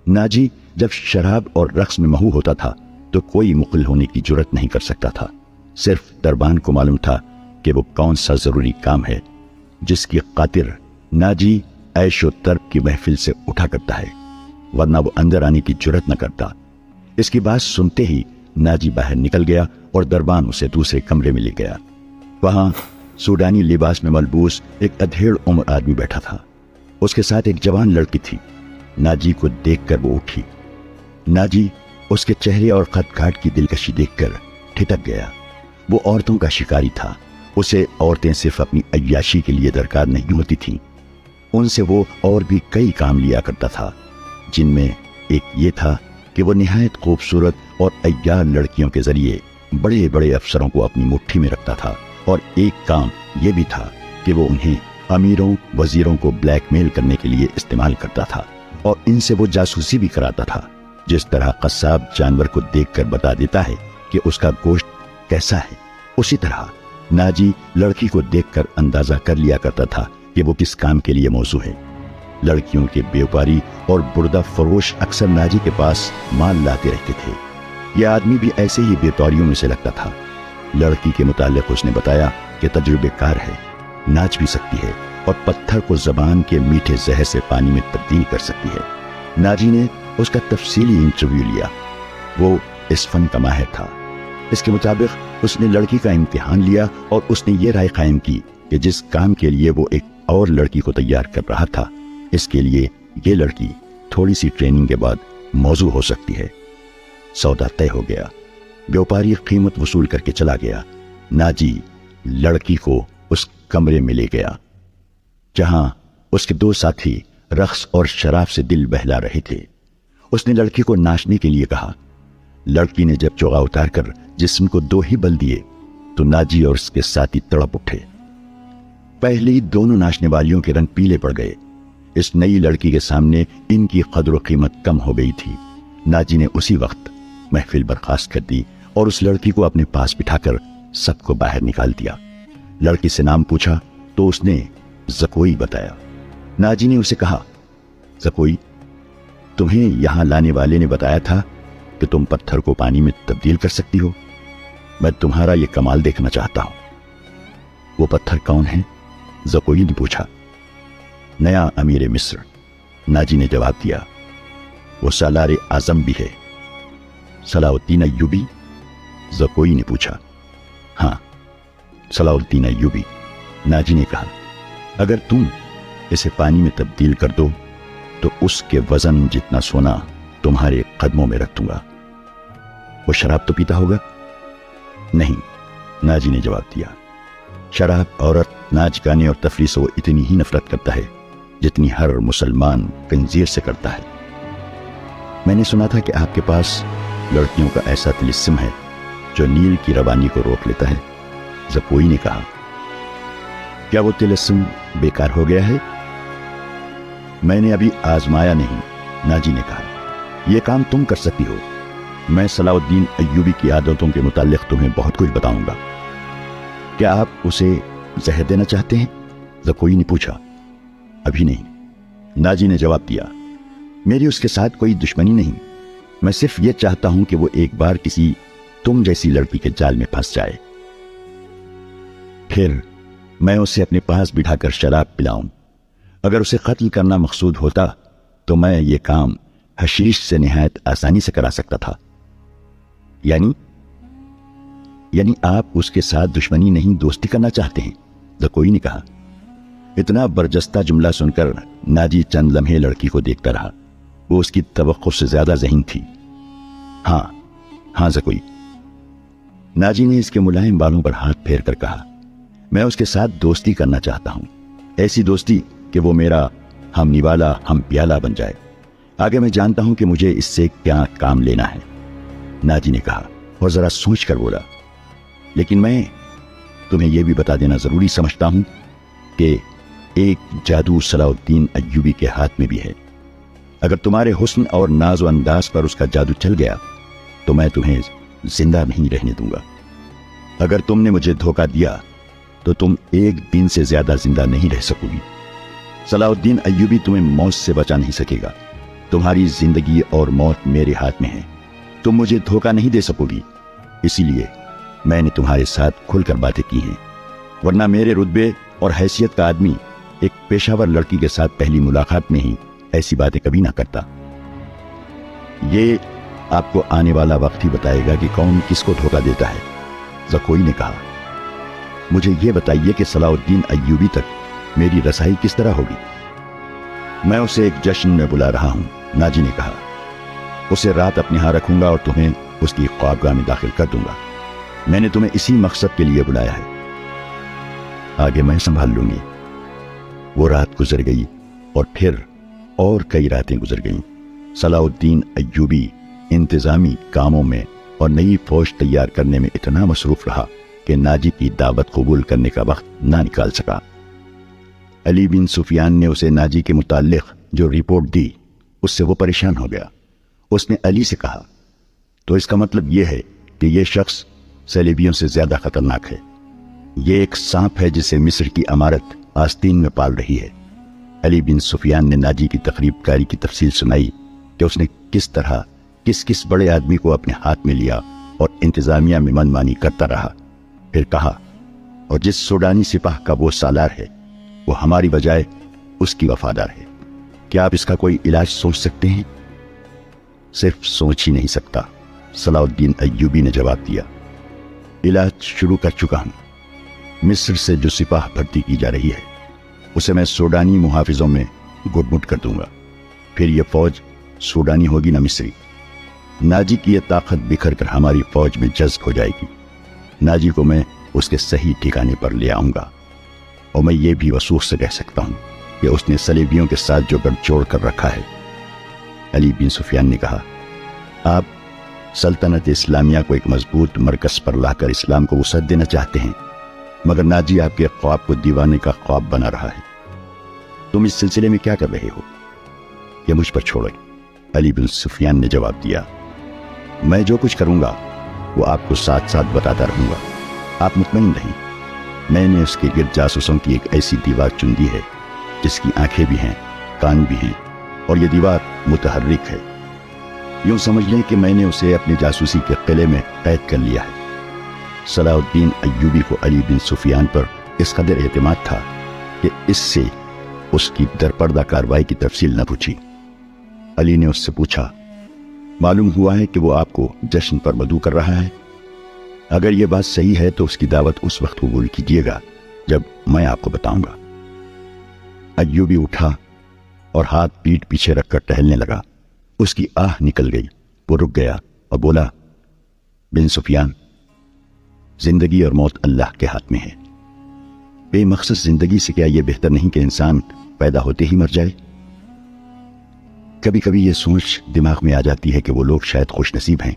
ناجی جب شراب اور رقص میں محو ہوتا تھا تو کوئی مقل ہونے کی جرت نہیں کر سکتا تھا۔ صرف دربان کو معلوم تھا کہ وہ کون سا ضروری کام ہے جس کی خاطر ناجی عیش و طرب کی محفل سے اٹھا کرتا ہے، ورنہ وہ اندر آنے کی جرت نہ کرتا۔ اس کی بات سنتے ہی ناجی باہر نکل گیا اور دربان اسے دوسرے کمرے میں لے گیا۔ وہاں سوڈانی لباس میں ملبوس ایک ادھیڑ عمر آدمی بیٹھا تھا۔ اس کے ساتھ ایک جوان لڑکی تھی۔ ناجی کو دیکھ کر وہ اٹھی۔ ناجی اس کے چہرے اور خط کاٹ کی دلکشی دیکھ کر ٹھٹک گیا۔ وہ عورتوں کا شکاری تھا۔ اسے عورتیں صرف اپنی عیاشی کے لیے درکار نہیں ہوتی تھیں، ان سے وہ اور بھی کئی کام لیا کرتا تھا، جن میں ایک یہ تھا کہ وہ نہایت خوبصورت اور عیار لڑکیوں کے ذریعے بڑے بڑے افسروں کو اپنی مٹھی میں رکھتا تھا، اور ایک کام یہ بھی تھا کہ وہ انہیں امیروں وزیروں کو بلیک میل کرنے کے لیے استعمال کرتا تھا، اور ان سے وہ جاسوسی بھی کراتا تھا۔ جس طرح قصاب جانور کو دیکھ کر بتا دیتا ہے کہ اس کا گوشت کیسا ہے، اسی طرح ناجی لڑکی کو دیکھ کر اندازہ کر لیا کرتا تھا کہ وہ کس کام کے لیے موزوں ہے۔ لڑکیوں کے بیوپاری اور بردہ فروش اکثر ناجی کے پاس مال لاتے رہتے تھے۔ یہ آدمی بھی ایسے ہی بیوپاریوں میں سے لگتا تھا۔ لڑکی کے متعلق اس نے بتایا کہ تجربے کار ہے، ناچ بھی سکتی ہے، اور پتھر کو زبان کے میٹھے زہر سے پانی میں تبدیل کر سکتی ہے۔ ناجی نے اس کا تفصیلی انٹرویو لیا۔ وہ اس فن کا ماہر تھا۔ اس کے مطابق اس نے لڑکی کا امتحان لیا اور اس نے یہ رائے قائم کی کہ جس کام کے لیے وہ ایک اور لڑکی کو تیار کر رہا تھا، اس کے لیے یہ لڑکی تھوڑی سی ٹریننگ کے بعد موزوں ہو سکتی ہے۔ سودا طے ہو گیا۔ بیوپاری قیمت وصول کر کے چلا گیا۔ ناجی لڑکی کو اس کمرے میں لے گیا جہاں اس کے دو ساتھی رقص اور شراب سے دل بہلا رہے تھے۔ اس نے لڑکی کو ناچنے کے لیے کہا۔ لڑکی نے جب چوغا اتار کر جسم کو دو ہی بل دیے تو ناجی اور اس کے ساتھی تڑپ اٹھے۔ پہلی دونوں ناچنے والیوں کے رنگ پیلے پڑ گئے۔ اس نئی لڑکی کے سامنے ان کی قدر و قیمت کم ہو گئی تھی۔ ناجی نے اسی وقت محفل برخاست کر دی اور اس لڑکی کو اپنے پاس بٹھا کر سب کو باہر نکال دیا۔ لڑکی سے نام پوچھا تو اس نے زکوئی بتایا۔ ناجی نے اسے کہا، زکوئی، تمہیں یہاں لانے والے نے بتایا تھا کہ تم پتھر کو پانی میں تبدیل کر سکتی ہو۔ میں تمہارا یہ کمال دیکھنا چاہتا ہوں۔ وہ پتھر کون ہے؟ زکوئی نے پوچھا۔ نیا امیر مصر، ناجی نے جواب دیا۔ وہ سالار اعظم بھی ہے۔ صلاح الدین ایوبی؟ زکوئی نے پوچھا۔ ہاں، صلاح الدین ایوبی، ناجی نے کہا۔ اگر تم اسے پانی میں تبدیل کر دو تو اس کے وزن جتنا سونا تمہارے قدموں میں رکھ دوں گا۔ وہ شراب تو پیتا ہوگا؟ نہیں، ناجی نے جواب دیا۔ شراب، عورت، ناچ گانے اور تفریح سے وہ اتنی ہی نفرت کرتا ہے جتنی ہر مسلمان کنزیر سے کرتا ہے۔ میں نے سنا تھا کہ آپ کے پاس لڑکیوں کا ایسا طلسم ہے جو نیل کی روانی کو روک لیتا ہے۔ زکوئی نے کہا۔ کیا وہ طلسم بیکار ہو گیا ہے؟ میں نے ابھی آزمایا نہیں، ناجی نے کہا۔ یہ کام تم کر سکتی ہو۔ میں صلاح الدین ایوبی کی عادتوں کے متعلق تمہیں بہت کچھ بتاؤں گا۔ کیا آپ اسے زہر دینا چاہتے ہیں؟ زکوئی نے پوچھا۔ ابھی نہیں، ناجی نے جواب دیا۔ میری اس کے ساتھ کوئی دشمنی نہیں، میں صرف یہ چاہتا ہوں کہ وہ ایک بار کسی تم جیسی لڑکی کے جال میں پھنس جائے، پھر میں اسے اپنے پاس بٹھا کر شراب پلاؤں۔ اگر اسے قتل کرنا مقصود ہوتا تو میں یہ کام حشیش سے نہایت آسانی سے کرا سکتا تھا۔ یعنی آپ اس کے ساتھ دشمنی نہیں، دوستی کرنا چاہتے ہیں؟ زکوئی نے کہا۔ اتنا برجستہ جملہ سن کر ناجی چند لمحے لڑکی کو دیکھتا رہا۔ وہ اس کی توقع سے زیادہ ذہین تھی۔ ہاں زکوئی، ناجی نے اس کے ملائم بالوں پر ہاتھ پھیر کر کہا۔ میں اس کے ساتھ دوستی کرنا چاہتا ہوں، ایسی دوستی کہ وہ میرا ہم نوالا ہم پیالہ بن جائے۔ آگے میں جانتا ہوں کہ مجھے اس سے کیا کام لینا ہے، ناجی نے کہا اور ذرا سوچ کر بولا۔ لیکن میں تمہیں یہ بھی بتا دینا ضروری سمجھتا ہوں کہ ایک جادو صلاح الدین ایوبی کے ہاتھ میں بھی ہے۔ اگر تمہارے حسن اور ناز و انداز پر اس کا جادو چل گیا تو میں تمہیں زندہ نہیں رہنے دوں گا۔ اگر تم نے مجھے دھوکہ دیا تو تم ایک دن سے زیادہ زندہ نہیں رہ سکو گی۔ صلاح الدین ایوبی تمہیں موت سے بچا نہیں سکے گا۔ تمہاری زندگی اور موت میرے ہاتھ میں ہے، تم مجھے دھوکہ نہیں دے سکوگی، اسی لیے میں نے تمہارے ساتھ کھل کر باتیں کی ہیں، ورنہ میرے رتبے اور حیثیت کا آدمی ایک پیشہ ور لڑکی کے ساتھ پہلی ملاقات میں ہی ایسی باتیں کبھی نہ کرتا۔ یہ آپ کو آنے والا وقت ہی بتائے گا کہ کون کس کو دھوکہ دیتا ہے، زکوئی نے کہا۔ مجھے یہ بتائیے کہ صلاح الدین ایوبی تک میری رسائی کس طرح ہوگی؟ میں اسے ایک جشن میں بلا رہا ہوں، ناجی نے کہا۔ اسے رات اپنے ہاں رکھوں گا اور تمہیں اس کی خوابگاہ میں داخل کر دوں گا۔ میں نے تمہیں اسی مقصد کے لیے بلایا ہے، آگے میں سنبھال لوں گی۔ وہ رات گزر گئی اور پھر اور کئی راتیں گزر گئیں۔ صلاح الدین ایوبی انتظامی کاموں میں اور نئی فوج تیار کرنے میں اتنا مصروف رہا کہ ناجی کی دعوت قبول کرنے کا وقت نہ نکال سکا۔ علی بن سفیان نے اسے ناجی کے متعلق جو رپورٹ دی اس سے وہ پریشان ہو گیا۔ اس نے علی سے کہا، تو اس کا مطلب یہ ہے کہ یہ شخص صلیبیوں سے زیادہ خطرناک ہے، یہ ایک سانپ ہے جسے مصر کی امارت آستین میں پال رہی ہے۔ علی بن سفیان نے ناجی کی تقریب کاری کی تفصیل سنائی کہ اس نے کس طرح کس بڑے آدمی کو اپنے ہاتھ میں لیا اور انتظامیہ میں من مانی کرتا رہا۔ پھر کہا، اور جس سوڈانی سپاہ کا وہ سالار ہے وہ ہماری بجائے اس کی وفادار ہے، کیا آپ اس کا کوئی علاج سوچ سکتے ہیں؟ صرف سوچ ہی نہیں سکتا، صلاح الدین ایوبی نے جواب دیا۔ علاج شروع کر چکا ہوں۔ مصر سے جو سپاہ بھرتی کی جا رہی ہے اسے میں سوڈانی محافظوں میں گٹ مٹ کر دوں گا، پھر یہ فوج سوڈانی ہوگی نہ مصری۔ ناجی کی یہ طاقت بکھر کر ہماری فوج میں جذب ہو جائے گی۔ ناجی کو میں اس کے صحیح ٹھکانے پر لے آؤں گا، اور میں یہ بھی وثوق سے کہہ سکتا ہوں کہ اس نے صلیبیوں کے ساتھ جو گڑھ جوڑ کر رکھا ہے۔ علی بن سفیان نے کہا، آپ سلطنت اسلامیہ کو ایک مضبوط مرکز پر لا کر اسلام کو وسعت دینا چاہتے ہیں، مگر ناجی آپ کے خواب کو دیوانے کا خواب بنا رہا ہے۔ تم اس سلسلے میں کیا کر رہے ہو؟ یہ مجھ پر چھوڑے، علی بن سفیان نے جواب دیا۔ میں جو کچھ کروں گا وہ آپ کو ساتھ ساتھ بتاتا رہوں گا، آپ مطمئن رہیں۔ میں نے اس کے گرد جاسوسوں کی ایک ایسی دیوار چن دی ہے جس کی آنکھیں بھی ہیں، کان بھی ہیں، اور یہ دیوار متحرک ہے۔ یوں سمجھ لیں کہ میں نے اسے اپنے جاسوسی کے قلعے میں قید کر لیا ہے۔ صلاح الدین ایوبی کو علی بن سفیان پر اس قدر اعتماد تھا کہ اس سے اس کی درپردہ کارروائی کی تفصیل نہ پوچھی۔ علی نے اس سے پوچھا، معلوم ہوا ہے کہ وہ آپ کو جشن پر مدعو کر رہا ہے؟ اگر یہ بات صحیح ہے تو اس کی دعوت اس وقت قبول کیجیے گا جب میں آپ کو بتاؤں گا۔ ایوبی اٹھا اور ہاتھ پیٹھ پیچھے رکھ کر ٹہلنے لگا۔ اس کی آہ نکل گئی، وہ رک گیا اور بولا، بن سفیان، زندگی اور موت اللہ کے ہاتھ میں ہے۔ بے مقصد زندگی سے کیا یہ بہتر نہیں کہ انسان پیدا ہوتے ہی مر جائے؟ کبھی کبھی یہ سوچ دماغ میں آ جاتی ہے کہ وہ لوگ شاید خوش نصیب ہیں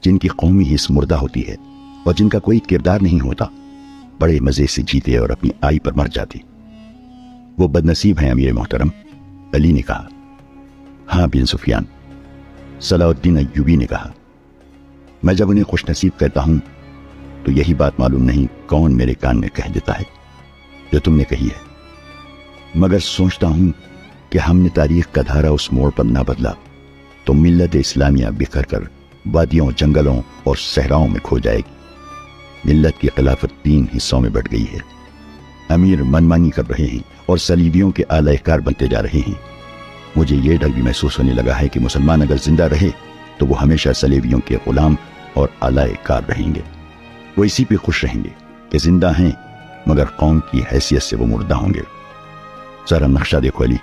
جن کی قومی حص مردہ ہوتی ہے اور جن کا کوئی کردار نہیں ہوتا، بڑے مزے سے جیتے اور اپنی آئی پر مر جاتے۔ وہ بد نصیب ہیں امیر محترم، علی نے کہا۔ ہاں بن سفیان، صلاح الدین ایوبی نے کہا، میں جب انہیں خوش نصیب کہتا ہوں تو یہی بات معلوم نہیں کون میرے کان میں کہہ دیتا ہے جو تم نے کہی ہے۔ مگر سوچتا ہوں کہ ہم نے تاریخ کا دھارا اس موڑ پر نہ بدلا تو ملت اسلامیہ بکھر کر وادیوں، جنگلوں اور صحراؤں میں کھو جائے گی۔ ملت کی خلافت 3 حصوں میں بٹ گئی ہے۔ امیر منمانی کر رہے ہیں اور صلیبیوں کے اعلی کار بنتے جا رہے ہیں۔ مجھے یہ ڈر بھی محسوس ہونے لگا ہے کہ مسلمان اگر زندہ رہے تو وہ ہمیشہ صلیبیوں کے غلام اور اعلی کار رہیں گے۔ وہ اسی پہ خوش رہیں گے کہ زندہ ہیں مگر قوم کی حیثیت سے وہ مردہ ہوں گے۔ ذرا نقشہ دیکھو علی،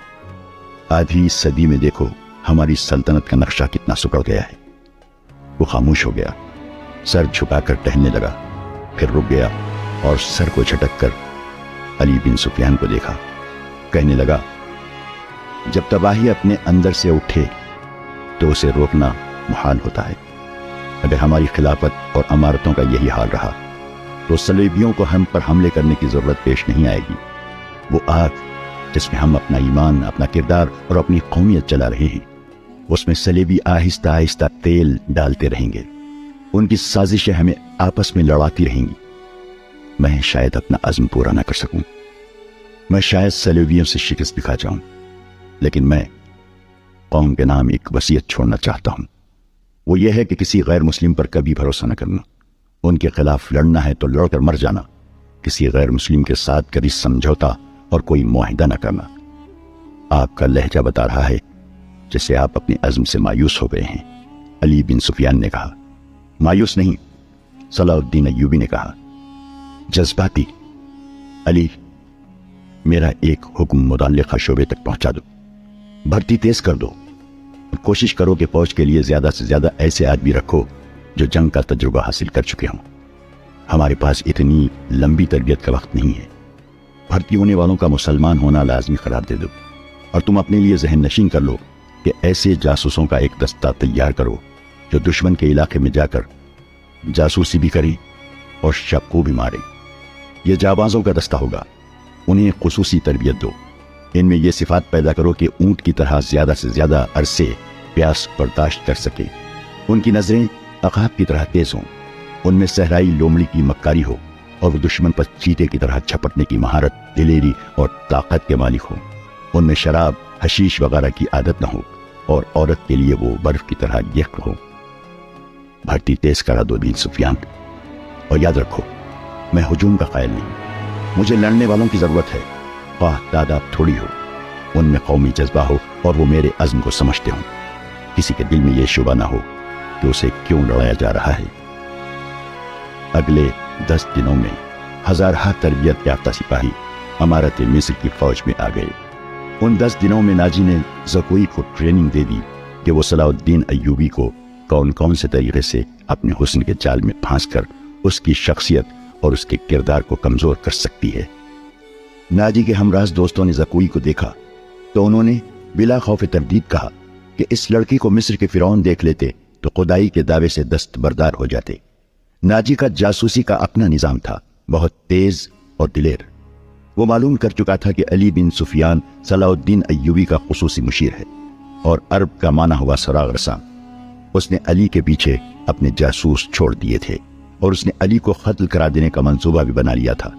آدھی صدی میں دیکھو ہماری سلطنت کا نقشہ کتنا سکڑ گیا ہے۔ وہ خاموش ہو گیا، سر جھکا کر ٹہلنے لگا، پھر رک گیا اور سر کو جھٹک کر علی بن سفیان کو دیکھا۔ کہنے لگا، جب تباہی اپنے اندر سے اٹھے تو اسے روکنا محال ہوتا ہے۔ اگر ہماری خلافت اور امارتوں کا یہی حال رہا تو صلیبیوں کو ہم پر حملے کرنے کی ضرورت پیش نہیں آئے گی۔ وہ آگ جس میں ہم اپنا ایمان، اپنا کردار اور اپنی قومیت چلا رہے ہیں، اس میں صلیبی آہستہ آہستہ تیل ڈالتے رہیں گے۔ ان کی سازشیں ہمیں آپس میں لڑاتی رہیں گی۔ میں شاید اپنا عزم پورا نہ کر سکوں، میں شاید صلیبیوں سے شکست دکھا جاؤں، لیکن میں قوم قوم کے نام ایک وصیت چھوڑنا چاہتا ہوں۔ وہ یہ ہے کہ کسی غیر مسلم پر کبھی بھروسہ نہ کرنا۔ ان کے خلاف لڑنا ہے تو لڑ کر مر جانا، کسی غیر مسلم کے ساتھ کبھی سمجھوتا اور کوئی معاہدہ نہ کرنا۔ آپ کا لہجہ بتا رہا ہے جیسے آپ اپنے عزم سے مایوس ہو گئے ہیں، علی بن سفیان نے کہا۔ مایوس نہیں، صلاح الدین ایوبی نے کہا، جذباتی۔ علی، میرا ایک حکم متعلقہ شعبے تک پہنچا دو، بھرتی تیز کر دو، اور کوشش کرو کہ فوج کے لیے زیادہ سے زیادہ ایسے آدمی رکھو جو جنگ کا تجربہ حاصل کر چکے ہوں۔ ہمارے پاس اتنی لمبی تربیت کا وقت نہیں ہے۔ بھرتی ہونے والوں کا مسلمان ہونا لازمی قرار دے دو، اور تم اپنے لیے ذہن نشین کر لو کہ ایسے جاسوسوں کا ایک دستہ تیار کرو جو دشمن کے علاقے میں جا کر جاسوسی بھی کریں اور شب کو بھی ماریں۔ یہ جابازوں کا دستہ ہوگا، انہیں خصوصی تربیت دو۔ ان میں یہ صفات پیدا کرو کہ اونٹ کی طرح زیادہ سے زیادہ عرصے پیاس برداشت کر سکے، ان کی نظریں عقاب کی طرح تیز ہوں، ان میں صحرائی لومڑی کی مکاری ہو، اور وہ دشمن پر چیتے کی طرح جھپٹنے کی مہارت، دلیری اور طاقت کے مالک ہوں، ان میں شراب، حشیش وغیرہ کی عادت نہ ہو، اور عورت کے لیے وہ برف کی طرح یکر ہو۔ بھرتی تیز کرا دو بن سفیان، اور یاد رکھو میں ہجوم کا قائل نہیں، مجھے لڑنے والوں کی ضرورت ہے، خواہ تعداد تھوڑی ہو، ان میں قومی جذبہ ہو اور وہ میرے عزم کو سمجھتے ہوں، کسی کے دل میں یہ شبہ نہ ہو کہ اسے کیوں لڑایا جا رہا ہے۔ اگلے 10 دنوں میں ہزارہ تربیت یافتہ سپاہی امارت مصر کی فوج میں آ گئے۔ ان 10 دنوں میں ناجی نے زکوئی کو ٹریننگ دے دی کہ وہ صلاح الدین ایوبی کو کون کون سے طریقے سے اپنے حسن کے جال میں پھانس کر اس کی شخصیت اور اس کے کردار کو کمزور کر سکتی ہے۔ ناجی کے ہمراز دوستوں نے زکوئی کو دیکھا تو انہوں نے بلا خوف تردید کہا کہ اس لڑکی کو مصر کے فرعون دیکھ لیتے تو خدائی کے دعوے سے دستبردار ہو جاتے۔ ناجی کا جاسوسی کا اپنا نظام تھا، بہت تیز اور دلیر۔ وہ معلوم کر چکا تھا کہ علی بن سفیان صلاح الدین ایوبی کا خصوصی مشیر ہے، اور عرب کا معنی ہوا سراغ رساں۔ اس نے علی کے پیچھے اپنے جاسوس چھوڑ دیے تھے، اور اس نے علی کو قتل کرا دینے کا منصوبہ بھی بنا لیا تھا۔